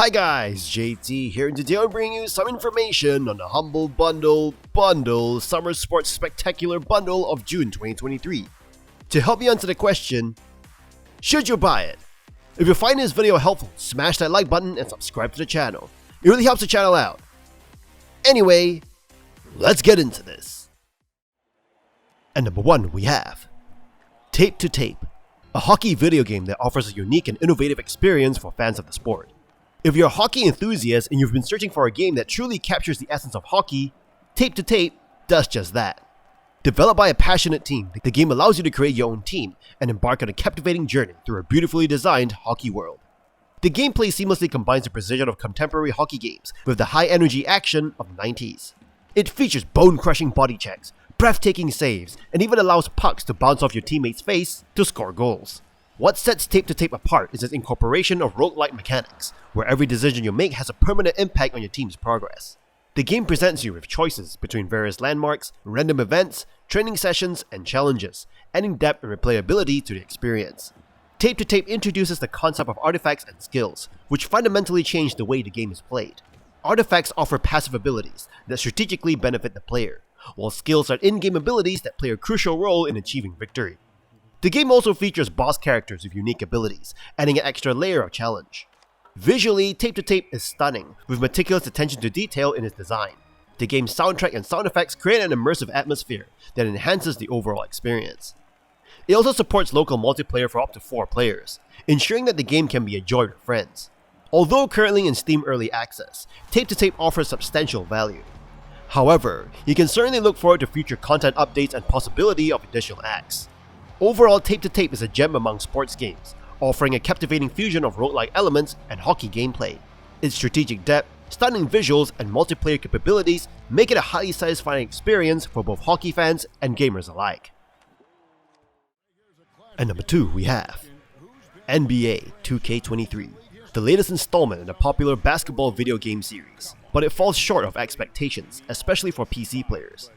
Hi guys, JT here, and today I'm bringing you some information on the Humble Bundle Summer Sports Spectacular Bundle of June 2023. To help you answer the question, should you buy it? If you find this video helpful, smash that like button and subscribe to the channel. It really helps the channel out. Anyway, let's get into this. And number 1 we have Tape to Tape, a hockey video game that offers a unique and innovative experience for fans of the sport. If you're a hockey enthusiast and you've been searching for a game that truly captures the essence of hockey, Tape to Tape does just that. Developed by a passionate team, the game allows you to create your own team and embark on a captivating journey through a beautifully designed hockey world. The gameplay seamlessly combines the precision of contemporary hockey games with the high-energy action of the 90s. It features bone-crushing body checks, breathtaking saves, and even allows pucks to bounce off your teammate's face to score goals. What sets Tape to Tape apart is its incorporation of roguelike mechanics, where every decision you make has a permanent impact on your team's progress. The game presents you with choices between various landmarks, random events, training sessions, and challenges, adding depth and replayability to the experience. Tape to Tape introduces the concept of artifacts and skills, which fundamentally change the way the game is played. Artifacts offer passive abilities that strategically benefit the player, while skills are in-game abilities that play a crucial role in achieving victory. The game also features boss characters with unique abilities, adding an extra layer of challenge. Visually, Tape to Tape is stunning, with meticulous attention to detail in its design. The game's soundtrack and sound effects create an immersive atmosphere that enhances the overall experience. It also supports local multiplayer for up to 4 players, ensuring that the game can be enjoyed with friends. Although currently in Steam Early Access, Tape to Tape offers substantial value. However, you can certainly look forward to future content updates and possibility of additional acts. Overall, Tape to Tape is a gem among sports games, offering a captivating fusion of roguelike elements and hockey gameplay. Its strategic depth, stunning visuals, and multiplayer capabilities make it a highly satisfying experience for both hockey fans and gamers alike. And number 2 we have NBA 2K23, the latest installment in the popular basketball video game series, but it falls short of expectations, especially for PC players.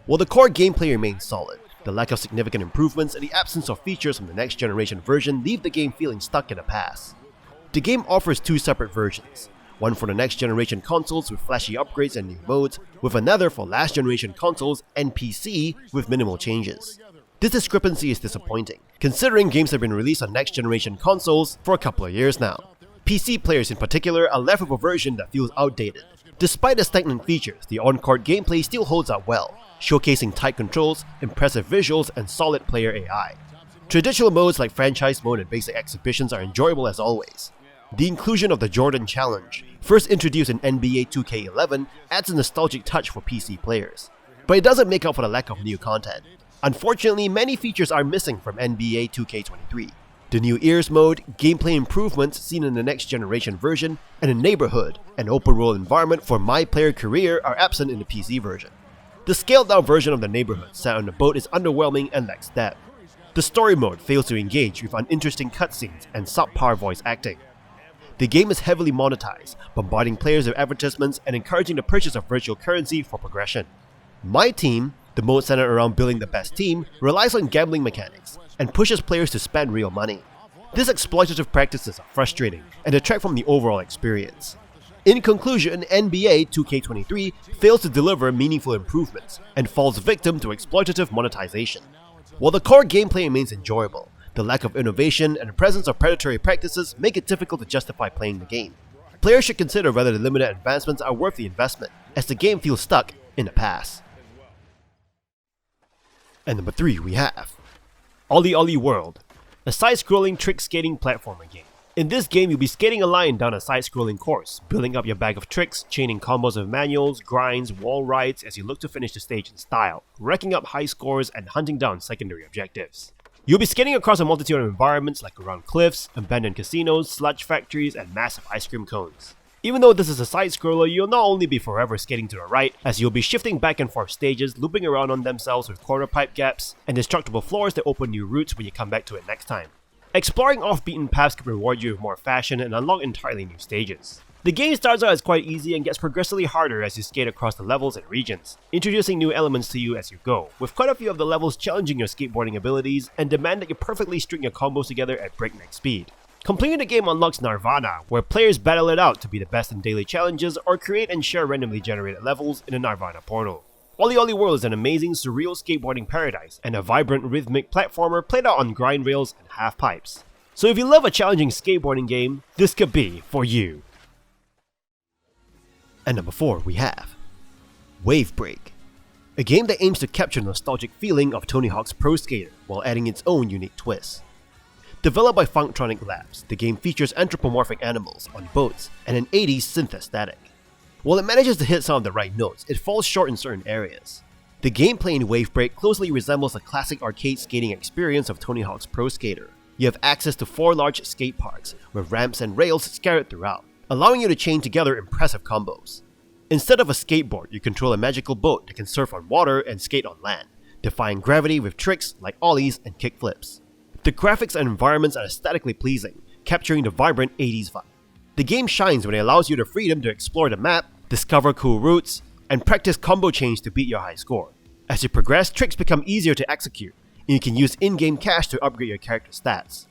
While the core gameplay remains solid, the lack of significant improvements and the absence of features from the next generation version leave the game feeling stuck in the past. The game offers 2 separate versions, one for the next generation consoles with flashy upgrades and new modes, with another for last generation consoles and PC with minimal changes. This discrepancy is disappointing, considering games have been released on next generation consoles for a couple of years now. PC players in particular are left with a version that feels outdated. Despite the stagnant features, the on-court gameplay still holds up well, showcasing tight controls, impressive visuals, and solid player AI. Traditional modes like Franchise Mode and Basic Exhibitions are enjoyable as always. The inclusion of the Jordan Challenge, first introduced in NBA 2K11, adds a nostalgic touch for PC players. But it doesn't make up for the lack of new content. Unfortunately, many features are missing from NBA 2K23. The new Ears mode, gameplay improvements seen in the next generation version, and a neighborhood, an open world environment for My Player Career are absent in the PC version. The scaled down version of the neighborhood set on the boat is underwhelming and lacks depth. The story mode fails to engage with uninteresting cutscenes and subpar voice acting. The game is heavily monetized, bombarding players with advertisements and encouraging the purchase of virtual currency for progression. My Team, the mode centered around building the best team, relies on gambling mechanics and pushes players to spend real money. These exploitative practices are frustrating and detract from the overall experience. In conclusion, NBA 2K23 fails to deliver meaningful improvements and falls victim to exploitative monetization. While the core gameplay remains enjoyable, the lack of innovation and the presence of predatory practices make it difficult to justify playing the game. Players should consider whether the limited advancements are worth the investment, as the game feels stuck in the past. And number 3 we have OlliOlli World, a side-scrolling trick skating platformer game. In this game, you'll be skating a line down a side-scrolling course, building up your bag of tricks, chaining combos of manuals, grinds, wall rides as you look to finish the stage in style, racking up high scores and hunting down secondary objectives. You'll be skating across a multitude of environments like around cliffs, abandoned casinos, sludge factories, and massive ice cream cones. Even though this is a side-scroller, you'll not only be forever skating to the right, as you'll be shifting back and forth stages, looping around on themselves with corner pipe gaps, and destructible floors that open new routes when you come back to it next time. Exploring off-beaten paths can reward you with more fashion and unlock entirely new stages. The game starts out as quite easy and gets progressively harder as you skate across the levels and regions, introducing new elements to you as you go, with quite a few of the levels challenging your skateboarding abilities and demand that you perfectly string your combos together at breakneck speed. Completing the game unlocks Nirvana, where players battle it out to be the best in daily challenges or create and share randomly generated levels in the Nirvana portal. OlliOlli World is an amazing, surreal skateboarding paradise and a vibrant, rhythmic platformer played out on grind rails and half pipes. So if you love a challenging skateboarding game, this could be for you. And number 4 we have Wave Break, a game that aims to capture the nostalgic feeling of Tony Hawk's Pro Skater while adding its own unique twist. Developed by Fanatical Labs, the game features anthropomorphic animals on boats and an 80s synth aesthetic. While it manages to hit some of the right notes, it falls short in certain areas. The gameplay in Wave Break closely resembles the classic arcade skating experience of Tony Hawk's Pro Skater. You have access to 4 large skate parks, with ramps and rails scattered throughout, allowing you to chain together impressive combos. Instead of a skateboard, you control a magical boat that can surf on water and skate on land, defying gravity with tricks like ollies and kickflips. The graphics and environments are aesthetically pleasing, capturing the vibrant 80s vibe. The game shines when it allows you the freedom to explore the map, discover cool routes, and practice combo chains to beat your high score. As you progress, tricks become easier to execute, and you can use in-game cash to upgrade your character stats.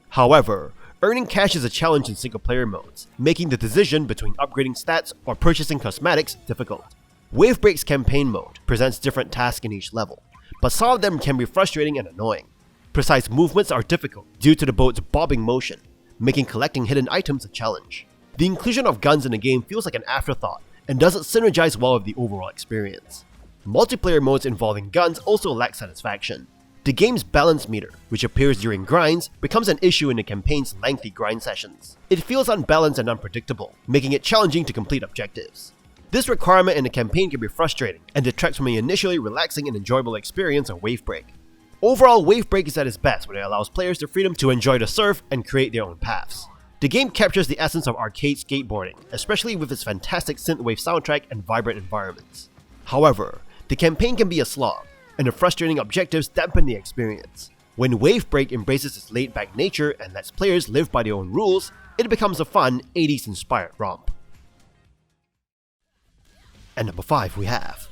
However, earning cash is a challenge in single-player modes, making the decision between upgrading stats or purchasing cosmetics difficult. Wave Break's campaign mode presents different tasks in each level, but some of them can be frustrating and annoying. Precise movements are difficult due to the boat's bobbing motion, making collecting hidden items a challenge. The inclusion of guns in the game feels like an afterthought and doesn't synergize well with the overall experience. Multiplayer modes involving guns also lack satisfaction. The game's balance meter, which appears during grinds, becomes an issue in the campaign's lengthy grind sessions. It feels unbalanced and unpredictable, making it challenging to complete objectives. This requirement in the campaign can be frustrating and detracts from the initially relaxing and enjoyable experience of Wave Break. Overall, Wave Break is at its best when it allows players the freedom to enjoy the surf and create their own paths. The game captures the essence of arcade skateboarding, especially with its fantastic synthwave soundtrack and vibrant environments. However, the campaign can be a slog, and the frustrating objectives dampen the experience. When Wave Break embraces its laid-back nature and lets players live by their own rules, it becomes a fun 80s-inspired romp. And number 5 we have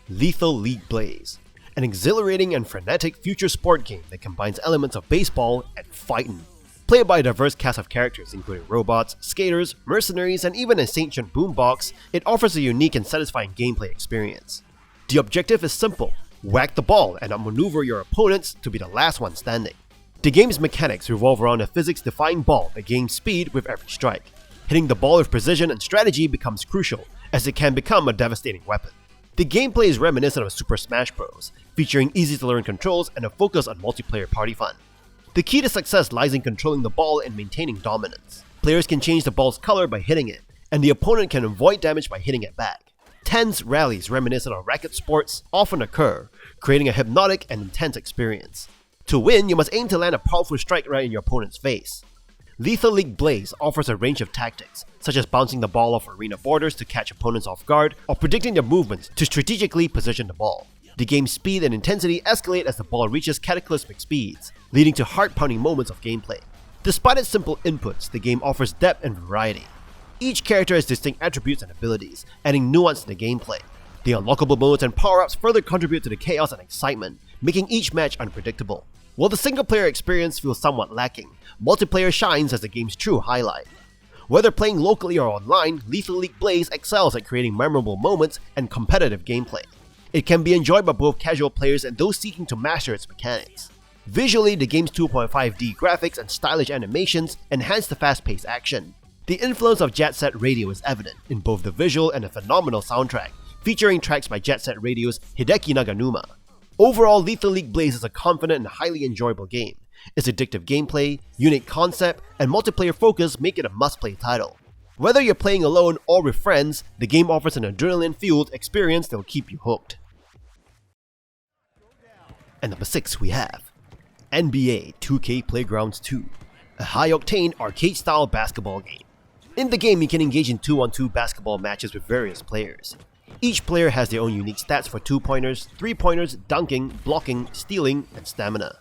Lethal League Blaze, an exhilarating and frenetic future sport game that combines elements of baseball and fighting. Played by a diverse cast of characters including robots, skaters, mercenaries, and even a sentient boombox, it offers a unique and satisfying gameplay experience. The objective is simple: whack the ball and outmaneuver your opponents to be the last one standing. The game's mechanics revolve around a physics-defying ball that gains speed with every strike. Hitting the ball with precision and strategy becomes crucial, as it can become a devastating weapon. The gameplay is reminiscent of Super Smash Bros., featuring easy-to-learn controls and a focus on multiplayer party fun. The key to success lies in controlling the ball and maintaining dominance. Players can change the ball's color by hitting it, and the opponent can avoid damage by hitting it back. Tense rallies reminiscent of racket sports often occur, creating a hypnotic and intense experience. To win, you must aim to land a powerful strike right in your opponent's face. Lethal League Blaze offers a range of tactics, such as bouncing the ball off arena borders to catch opponents off guard, or predicting their movements to strategically position the ball. The game's speed and intensity escalate as the ball reaches cataclysmic speeds, leading to heart-pounding moments of gameplay. Despite its simple inputs, the game offers depth and variety. Each character has distinct attributes and abilities, adding nuance to the gameplay. The unlockable modes and power-ups further contribute to the chaos and excitement, making each match unpredictable. While the single-player experience feels somewhat lacking, multiplayer shines as the game's true highlight. Whether playing locally or online, Lethal League Blaze excels at creating memorable moments and competitive gameplay. It can be enjoyed by both casual players and those seeking to master its mechanics. Visually, the game's 2.5D graphics and stylish animations enhance the fast-paced action. The influence of Jet Set Radio is evident in both the visual and a phenomenal soundtrack, featuring tracks by Jet Set Radio's Hideki Naganuma. Overall, Lethal League Blaze is a confident and highly enjoyable game. Its addictive gameplay, unique concept, and multiplayer focus make it a must-play title. Whether you're playing alone or with friends, the game offers an adrenaline-fueled experience that will keep you hooked. And number 6 we have NBA 2K Playgrounds 2, a high-octane arcade-style basketball game. In the game, you can engage in 2-on-2 basketball matches with various players. Each player has their own unique stats for 2-pointers, 3-pointers, dunking, blocking, stealing, and stamina.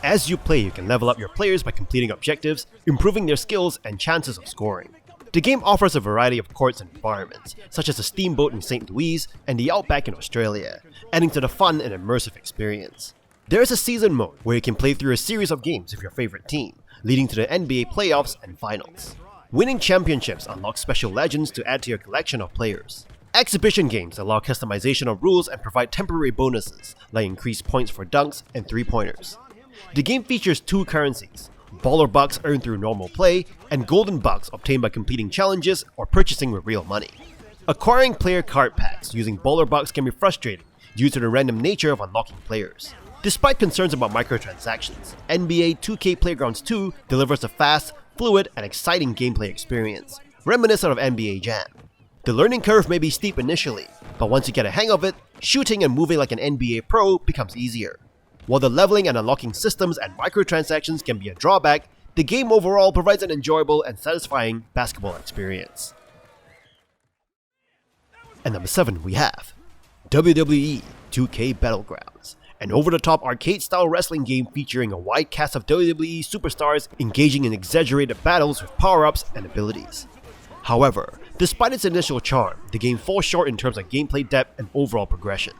As you play, you can level up your players by completing objectives, improving their skills and chances of scoring. The game offers a variety of courts and environments, such as a steamboat in St. Louis and the Outback in Australia, adding to the fun and immersive experience. There is a season mode where you can play through a series of games with your favorite team, leading to the NBA playoffs and finals. Winning championships unlock special legends to add to your collection of players. Exhibition games allow customization of rules and provide temporary bonuses, like increased points for dunks and three-pointers. The game features two currencies: Baller Bucks earned through normal play, and Golden Bucks obtained by completing challenges or purchasing with real money. Acquiring player card packs using Baller Bucks can be frustrating due to the random nature of unlocking players. Despite concerns about microtransactions, NBA 2K Playgrounds 2 delivers a fast, fluid, and exciting gameplay experience, reminiscent of NBA Jam. The learning curve may be steep initially, but once you get a hang of it, shooting and moving like an NBA pro becomes easier. While the leveling and unlocking systems and microtransactions can be a drawback, the game overall provides an enjoyable and satisfying basketball experience. And number 7 we have WWE 2K Battlegrounds, an over-the-top arcade-style wrestling game featuring a wide cast of WWE superstars engaging in exaggerated battles with power-ups and abilities. However, despite its initial charm, the game falls short in terms of gameplay depth and overall progression.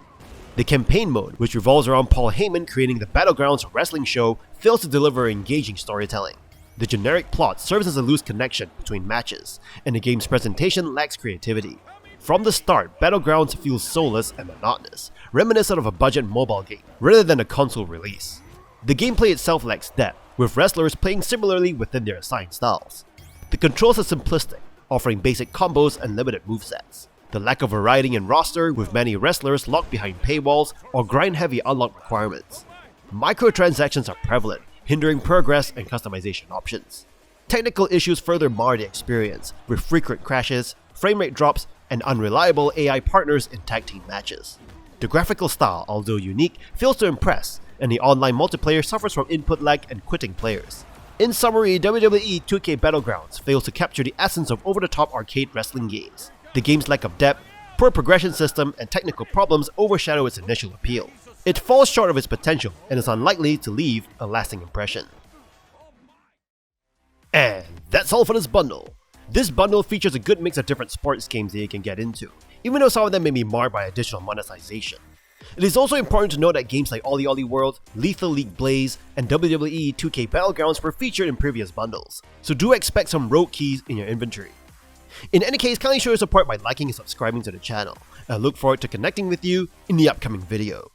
The campaign mode, which revolves around Paul Heyman creating the Battlegrounds wrestling show, fails to deliver engaging storytelling. The generic plot serves as a loose connection between matches, and the game's presentation lacks creativity. From the start, Battlegrounds feels soulless and monotonous, reminiscent of a budget mobile game, rather than a console release. The gameplay itself lacks depth, with wrestlers playing similarly within their assigned styles. The controls are simplistic, offering basic combos and limited movesets. The lack of variety in roster, with many wrestlers locked behind paywalls or grind-heavy unlock requirements. Microtransactions are prevalent, hindering progress and customization options. Technical issues further mar the experience, with frequent crashes, frame rate drops, and unreliable AI partners in tag team matches. The graphical style, although unique, fails to impress, and the online multiplayer suffers from input lag and quitting players. In summary, WWE 2K Battlegrounds fails to capture the essence of over-the-top arcade wrestling games. The game's lack of depth, poor progression system, and technical problems overshadow its initial appeal. It falls short of its potential and is unlikely to leave a lasting impression. And that's all for this bundle. This bundle features a good mix of different sports games that you can get into, even though some of them may be marred by additional monetization. It is also important to note that games like OlliOlli World, Lethal League Blaze, and WWE 2K Battlegrounds were featured in previous bundles, so do expect some rogue keys in your inventory. In any case, kindly show your support by liking and subscribing to the channel, and I look forward to connecting with you in the upcoming video.